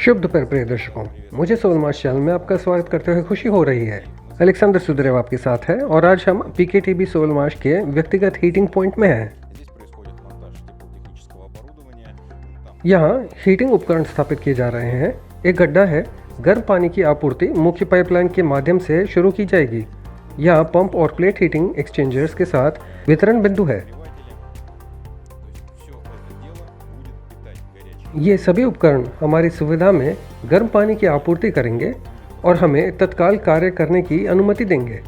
शुभ दोपहर प्रिय दर्शकों, मुझे सोल मार्च चैनल में आपका स्वागत करते हुए खुशी हो रही है। अलेक्जेंडर सुदरेव आपके साथ है और आज हम पीकेटीबी सोल मार्च के व्यक्तिगत हीटिंग पॉइंट में हैं। यहाँ हीटिंग उपकरण स्थापित किए जा रहे हैं। एक गड्ढा है। गर्म पानी की आपूर्ति मुख्य पाइपलाइन के माध्यम से शुरू की जाएगी। यहाँ पंप और प्लेट हीटिंग एक्सचेंजर्स के साथ वितरण बिंदु है। ये सभी उपकरण हमारी सुविधा में गर्म पानी की आपूर्ति करेंगे और हमें तत्काल कार्य करने की अनुमति देंगे।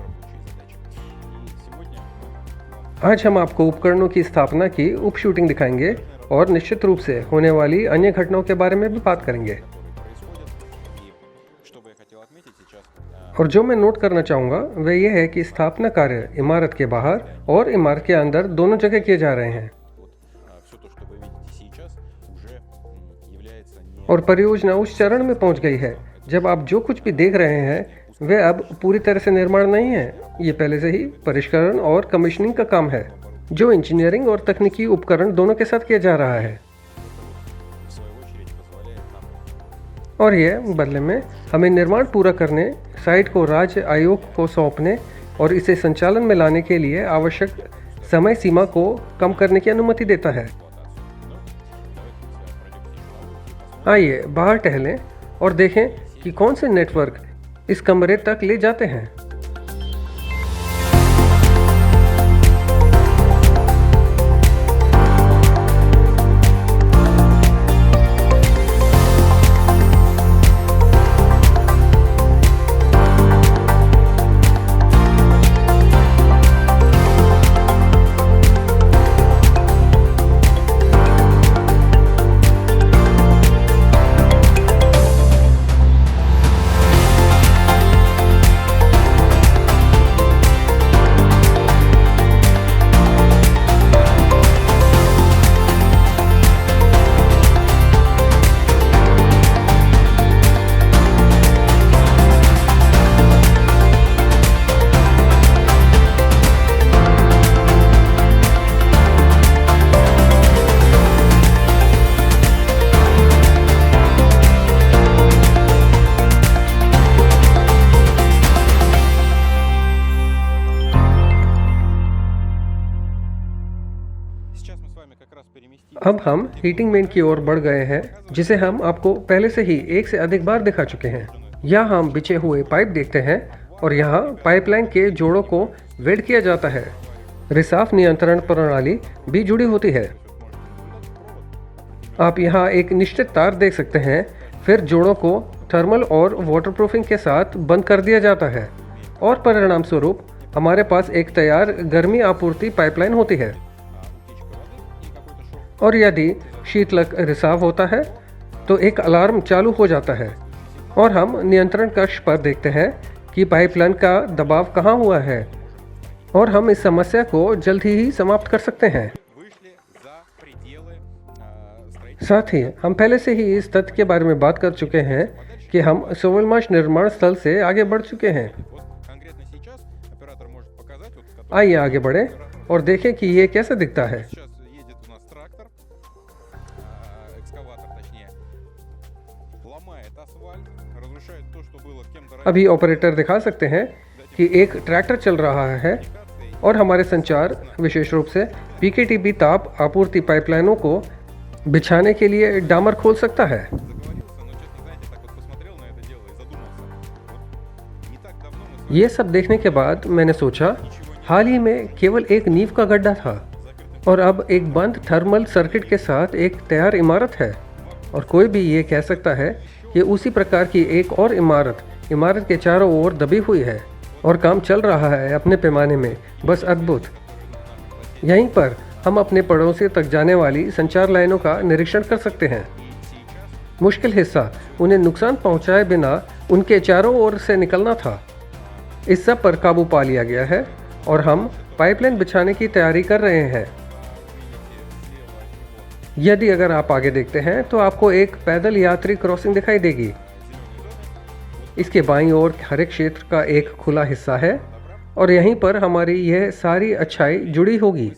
आज हम आपको उपकरणों की स्थापना की उप शूटिंग दिखाएंगे और निश्चित रूप से होने वाली अन्य घटनाओं के बारे में भी बात करेंगे। और जो मैं नोट करना चाहूँगा वह यह है कि स्थापना कार्य इमारत के बाहर और इमारत के अंदर दोनों जगह किए जा रहे हैं और परियोजना उस चरण में पहुंच गई है जब आप जो कुछ भी देख रहे हैं वह अब पूरी तरह से निर्माण नहीं है। ये पहले से ही परिष्करण और कमीशनिंग का काम है जो इंजीनियरिंग और तकनीकी उपकरण दोनों के साथ किया जा रहा है। और यह बदले में हमें निर्माण पूरा करने, साइट को राज्य आयोग को सौंपने और इसे संचालन में लाने के लिए आवश्यक समय सीमा को कम करने की अनुमति देता है। आइए बाहर टहलें और देखें कि कौन से नेटवर्क इस कमरे तक ले जाते हैं। अब हम हीटिंग मेन की ओर बढ़ गए हैं जिसे हम आपको पहले से ही एक से अधिक बार दिखा चुके हैं। यहाँ हम बिछे हुए पाइप देखते हैं और यहाँ पाइपलाइन के जोड़ों को वेल्ड किया जाता है। रिसाव नियंत्रण प्रणाली भी जुड़ी होती है। आप यहाँ एक निश्चित तार देख सकते हैं। फिर जोड़ों को थर्मल और वाटरप्रूफिंग के साथ बंद कर दिया जाता है और परिणाम स्वरूप हमारे पास एक तैयार गर्मी आपूर्ति पाइपलाइन होती है। और यदि शीतलक रिसाव होता है तो एक अलार्म चालू हो जाता है और हम नियंत्रण कक्ष पर देखते हैं कि पाइपलाइन का दबाव कहाँ हुआ है और हम इस समस्या को जल्द ही समाप्त कर सकते हैं। साथ ही हम पहले से ही इस तथ्य के बारे में बात कर चुके हैं कि हम सोल मार्च निर्माण स्थल से आगे बढ़ चुके हैं। आइए आगे बढ़े और देखें कि ये कैसे दिखता है। अभी ऑपरेटर दिखा सकते हैं कि एक ट्रैक्टर चल रहा है और हमारे संचार विशेष रूप से पीकेटीबी ताप आपूर्ति पाइपलाइनों को बिछाने के लिए डामर खोल सकता है। ये सब देखने के बाद मैंने सोचा, हाल ही में केवल एक नींव का गड्ढा था और अब एक बंद थर्मल सर्किट के साथ एक तैयार इमारत है और कोई भी ये कह सकता है कि उसी प्रकार की एक और इमारत के चारों ओर दबी हुई है और काम चल रहा है अपने पैमाने में। बस अद्भुत। यहीं पर हम अपने पड़ोसी तक जाने वाली संचार लाइनों का निरीक्षण कर सकते हैं। मुश्किल हिस्सा उन्हें नुकसान पहुंचाए बिना उनके चारों ओर से निकलना था। इस सब पर काबू पा लिया गया है और हम पाइपलाइन बिछाने की तैयारी कर रहे हैं। यदि अगर आप आगे देखते हैं तो आपको एक पैदल यात्री क्रॉसिंग दिखाई देगी। इसके बाईं ओर हरे क्षेत्र का एक खुला हिस्सा है और यहीं पर हमारी यह सारी अच्छाई जुड़ी होगी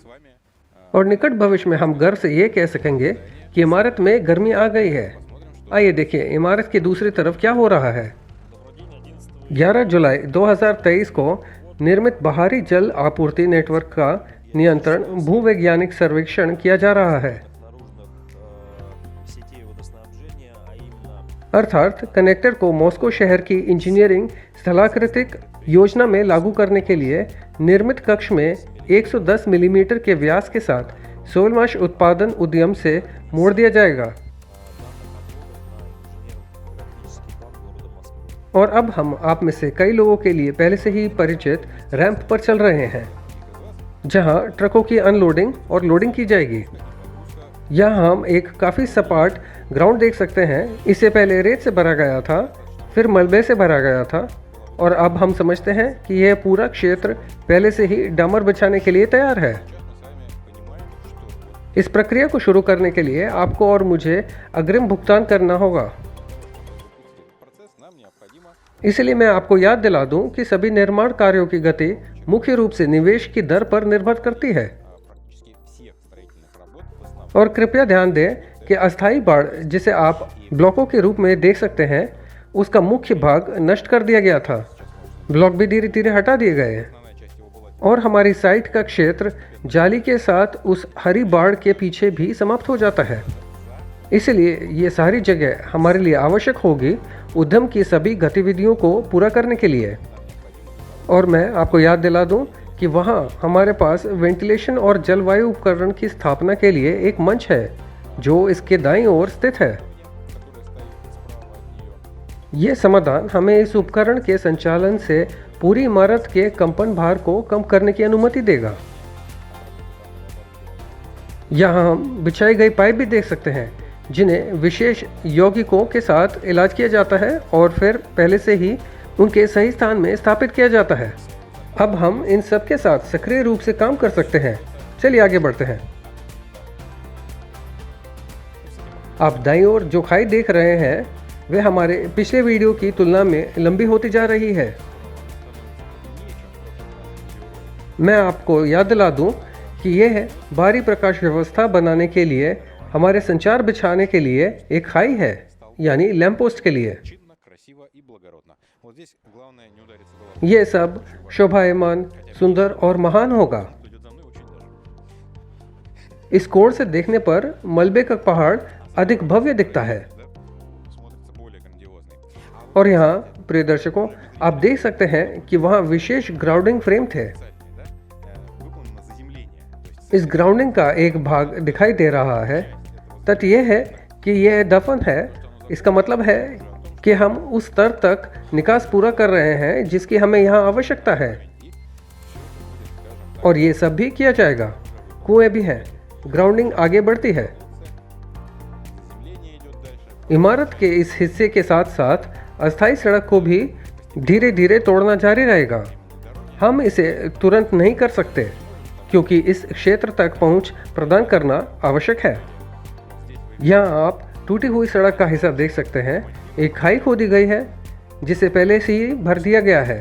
और निकट भविष्य में हम गर्व से ये कह सकेंगे कि इमारत में गर्मी आ गई है। आइए देखिए इमारत की दूसरी तरफ क्या हो रहा है। 11 जुलाई 2023 को निर्मित बाहरी जल आपूर्ति नेटवर्क का नियंत्रण भूवैज्ञानिक सर्वेक्षण किया जा रहा है। अर्थात कनेक्टर को मॉस्को शहर की इंजीनियरिंग स्थलाकृतिक योजना में लागू करने के लिए निर्मित कक्ष में 110 मिलीमीटर के व्यास के साथ सोलमाश उत्पादन उद्यम से मोड़ दिया जाएगा। और अब हम आप में से कई लोगों के लिए पहले से ही परिचित रैंप पर चल रहे हैं, जहां ट्रकों की अनलोडिंग और लोडिंग की जाएगी। यहाँ हम एक काफ़ी सपाट ग्राउंड देख सकते हैं। इससे पहले रेत से भरा गया था, फिर मलबे से भरा गया था, और अब हम समझते हैं कि यह पूरा क्षेत्र पहले से ही डामर बिछाने के लिए तैयार है। इस प्रक्रिया को शुरू करने के लिए आपको और मुझे अग्रिम भुगतान करना होगा। इसलिए मैं आपको याद दिला दूं कि सभी निर्माण कार्यों की गति मुख्य रूप से निवेश की दर पर निर्भर करती है। और कृपया ध्यान दें कि अस्थायी बाड़, जिसे आप ब्लॉकों के रूप में देख सकते हैं, उसका मुख्य भाग नष्ट कर दिया गया था। ब्लॉक भी धीरे धीरे हटा दिए गए और हमारी साइट का क्षेत्र जाली के साथ उस हरी बाड़ के पीछे भी समाप्त हो जाता है। इसलिए ये सारी जगह हमारे लिए आवश्यक होगी उद्यम की सभी गतिविधियों को पूरा करने के लिए। और मैं आपको याद दिला दूं कि वहाँ हमारे पास वेंटिलेशन और जलवायु उपकरण की स्थापना के लिए एक मंच है जो इसके दाईं ओर स्थित है। ये समाधान हमें इस उपकरण के संचालन से पूरी इमारत के कंपन भार को कम करने की अनुमति देगा। यहाँ हम बिछाई गई पाइप भी देख सकते हैं, जिन्हें विशेष यौगिकों के साथ इलाज किया जाता है और फिर पहले से ही उनके सही स्थान में स्थापित किया जाता है। अब हम इन सब के साथ सक्रिय रूप से काम कर सकते हैं। चलिए आगे बढ़ते हैं। आप दाईं ओर जो खाई देख रहे हैं वे हमारे पिछले वीडियो की तुलना में लंबी होती जा रही है। मैं आपको याद दिला दूं कि यह बाहरी प्रकाश व्यवस्था बनाने के लिए हमारे संचार बिछाने के लिए एक खाई है, यानी लैंप पोस्ट के लिए। ये सब शोभायमान, सुंदर और महान होगा। इस कोण से देखने पर मलबे का पहाड़ अधिक भव्य दिखता है। और यहाँ प्रिय दर्शकों, आप देख सकते हैं कि वहाँ विशेष ग्राउंडिंग फ्रेम थे। इस ग्राउंडिंग का एक भाग दिखाई दे रहा है। तथ्य यह है कि यह दफन है। इसका मतलब है कि हम उस स्तर तक निकास पूरा कर रहे हैं जिसकी हमें यहाँ आवश्यकता है। और ये सब भी किया जाएगा। कुएं भी हैं। ग्राउंडिंग आगे बढ़ती है। इमारत के इस हिस्से के साथ साथ अस्थायी सड़क को भी धीरे धीरे तोड़ना जारी रहेगा। हम इसे तुरंत नहीं कर सकते क्योंकि इस क्षेत्र तक पहुंच प्रदान करना आवश्यक है। यहाँ आप टूटी हुई सड़क का हिस्सा देख सकते हैं। एक खाई खोदी गई है जिसे पहले से ही भर दिया गया है।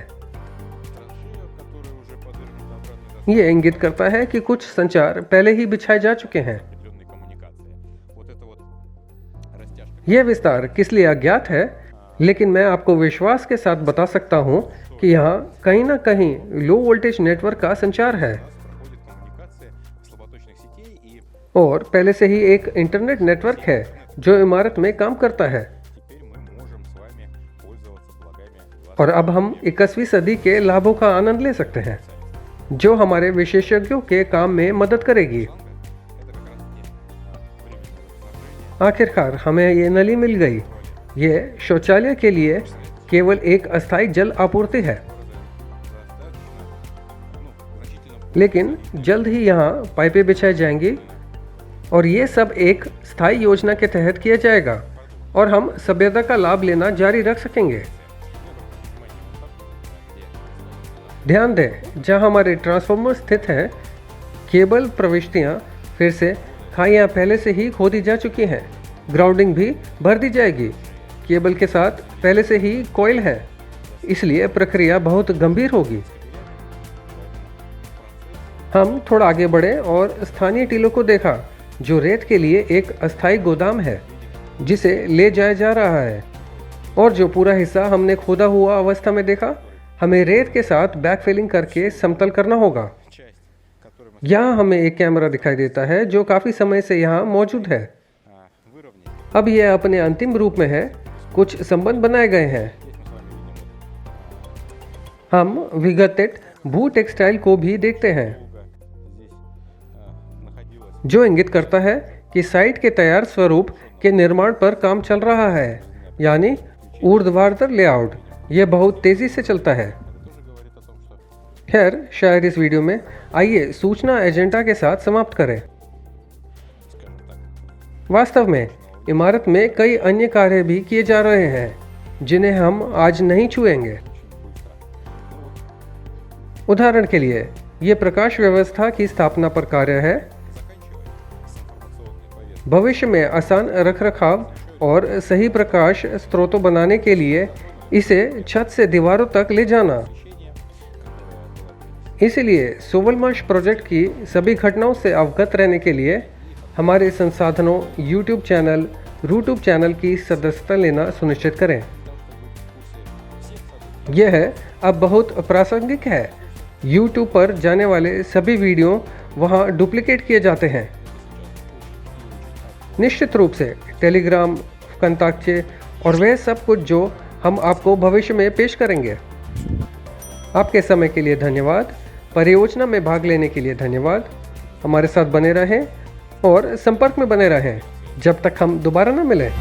ये इंगित करता है कि कुछ संचार पहले ही बिछाए जा चुके हैं। यह विस्तार किस लिए अज्ञात है, लेकिन मैं आपको विश्वास के साथ बता सकता हूं कि यहाँ कहीं ना कहीं लो वोल्टेज नेटवर्क का संचार है और पहले से ही एक इंटरनेट नेटवर्क है जो इमारत में काम करता है। और अब हम 21वीं सदी के लाभों का आनंद ले सकते हैं जो हमारे विशेषज्ञों के काम में मदद करेगी। आखिरकार हमें ये नली मिल गई। ये शौचालय के लिए केवल एक अस्थायी जल आपूर्ति है, लेकिन जल्द ही यहाँ पाइपें बिछाई जाएंगी और ये सब एक स्थायी योजना के तहत किया जाएगा और हम सभ्यता का लाभ लेना जारी रख सकेंगे। ध्यान दें, जहां हमारे ट्रांसफार्मर स्थित हैं, केबल प्रविष्टियां फिर से खाइयां पहले से ही खोदी जा चुकी हैं। ग्राउंडिंग भी भर दी जाएगी। केबल के साथ पहले से ही कॉइल है, इसलिए प्रक्रिया बहुत गंभीर होगी। हम थोड़ा आगे बढ़े और स्थानीय टीलों को देखा जो रेत के लिए एक अस्थायी गोदाम है। जिसे ले जाया जा रहा है, और जो पूरा हिस्सा हमने खोदा हुआ अवस्था में देखा, हमें रेत के साथ बैकफिलिंग करके समतल करना होगा। यहाँ हमें एक कैमरा दिखाई देता है जो काफ़ी समय से यहाँ मौजूद है। अब यह अपने अंतिम रूप में है, कुछ संबंध बनाए गए हैं। हम विघटित भू टेक्सटाइल को भी देखते हैं, जो इंगित करता है कि साइट के तैयार स्वरूप के निर्माण पर काम चल रहा है, यानी ऊर्ध्वाधर लेआउट। यह बहुत तेज़ी से चलता है। खैर, शायद इस वीडियो में आइए सूचना एजेंडा के साथ समाप्त करें। वास्तव में इमारत में कई अन्य कार्य भी किए जा रहे हैं जिन्हें हम आज नहीं छुएंगे। उदाहरण के लिए, ये प्रकाश व्यवस्था की स्थापना पर कार्य है। भविष्य में आसान रखरखाव और सही प्रकाश स्रोतों बनाने के लिए इसे छत से दीवारों तक ले जाना। इसलिए सोवलमाश प्रोजेक्ट की सभी घटनाओं से अवगत रहने के लिए हमारे संसाधनों YouTube चैनल, रूट्यूब चैनल की सदस्यता लेना सुनिश्चित करें। यह अब बहुत प्रासंगिक है। YouTube पर जाने वाले सभी वीडियो वहां डुप्लिकेट किए जाते हैं। निश्चित रूप से टेलीग्राम, कंताक्चे और वह सब कुछ जो हम आपको भविष्य में पेश करेंगे। आपके समय के लिए धन्यवाद। परियोजना में भाग लेने के लिए धन्यवाद। हमारे साथ बने रहें और संपर्क में बने रहें जब तक हम दोबारा न मिलें।